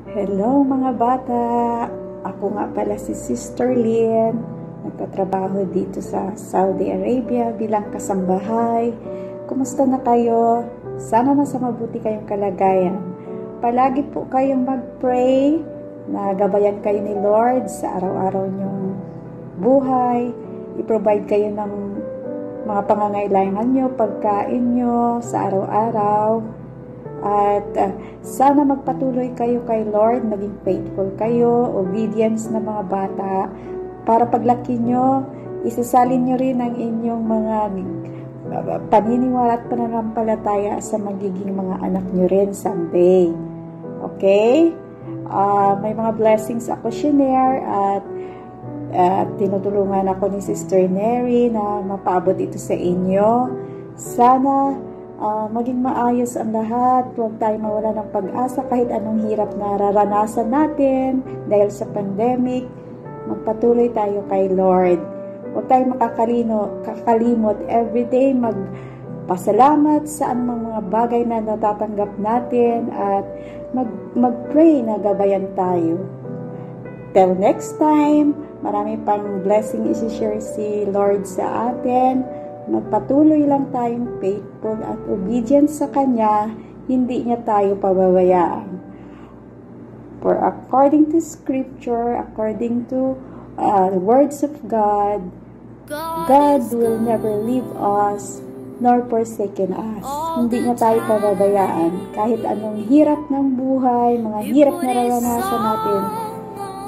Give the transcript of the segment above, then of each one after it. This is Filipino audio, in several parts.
Hello mga bata! Ako nga pala si Sister Lynn. Nagtatrabaho dito sa Saudi Arabia bilang kasambahay. Kumusta na kayo? Sana nasa mabuti kayong kalagayan. Palagi po kayong mag-pray na gabayan kayo ni Lord sa araw-araw niyong buhay. I-provide kayo ng mga pangangailangan nyo, pagkain nyo sa araw-araw. At sana magpatuloy kayo kay Lord, maging faithful kayo, obedience na mga bata, para paglaki nyo, isasalin nyo rin ang inyong mga paniniwala at pananampalataya sa magiging mga anak nyo rin someday. Okay? May mga blessings ako shinare at tinutulungan ako ni Sister Neri na mapaabot ito sa inyo. Sana maging maayos ang lahat. Huwag tayo mawala ng pag-asa kahit anong hirap na nararanasan natin dahil sa pandemic. Magpatuloy tayo kay Lord. Huwag tayo makakalimot everyday magpasalamat sa anumang mga bagay na natatanggap natin at mag-pray na gabayan tayo. Till next time, marami pang blessing isi-share si Lord sa atin. Magpatuloy lang tayong faithful at obedient sa Kanya, hindi niya tayo pababayaan. For according to Scripture, according to the words of God, God will never leave us nor forsaken us. Hindi niya tayo pababayaan. Kahit anong hirap ng buhay, mga hirap na naranasan natin,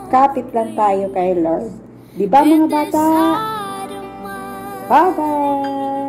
kapit lang tayo kay Lord. Diba mga bata? Bye-bye!